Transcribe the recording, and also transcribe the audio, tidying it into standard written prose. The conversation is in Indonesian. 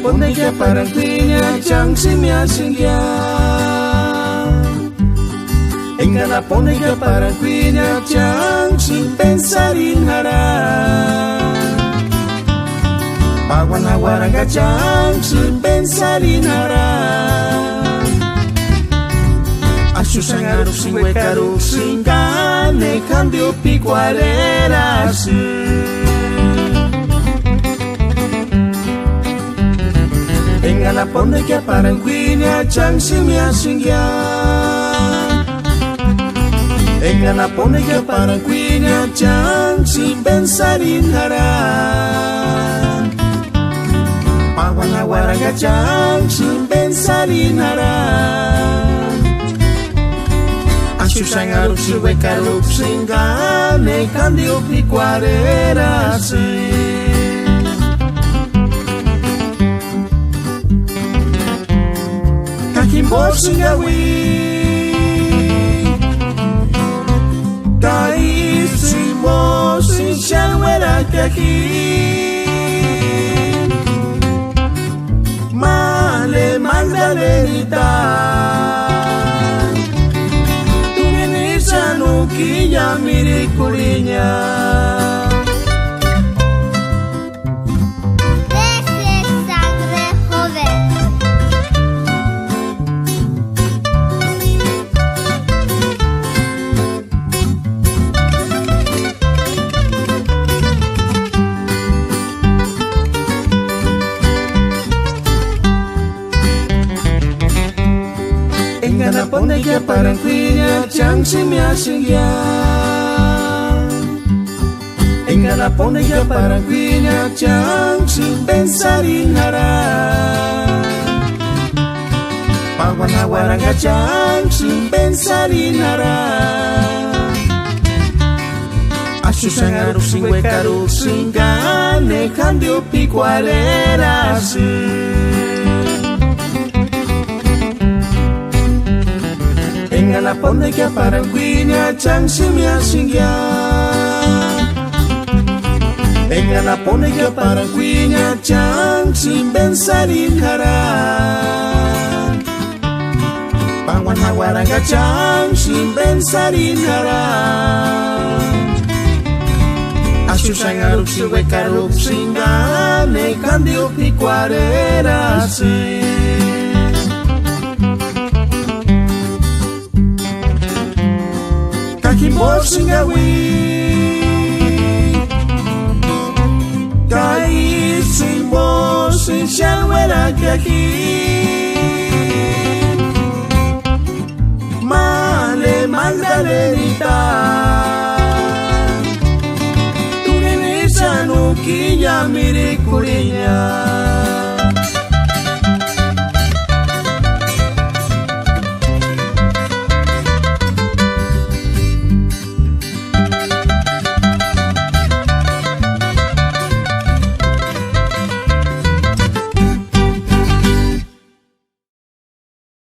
ponde que parang kuinya chang simya singya. Engana ponde que parang kuinya chang sin pensar en nada. Pawana waranga chang sin pensar en nada. Asusang sin wekaru sin gane cambio picuarera Engana ponde que parang kuinya chang simya singya. Engana ponde que parang kuinya chang sin pensar en nada. Pawana waranga chang sin pensar en nada. Asusang si wekaru sin gane cambio picuarera Kimbo singawi Kai simo sin shalwera kaki Male Magdalenita Tuminisa nukiya mirikulinya Engana ponde que parang kuinya chang simya singya. Engana ponde que parang kuinya chang sin pensar en nada. Pawana waranga chang sin pensar en nada. Asusang sin wekaru sin gane cambio picuarera Engana ponde que parang kuinya chang simya singya. Engana ponde que parang kuinya chang sin pensar en nada. Pawana waranga chang sin pensar en nada. Asusang si wekaru sin gane cambio picuarera Kimbo singawi Kai simo sin shalwera kaki Male Magdalenita Tuninisa nukiya mirikulinya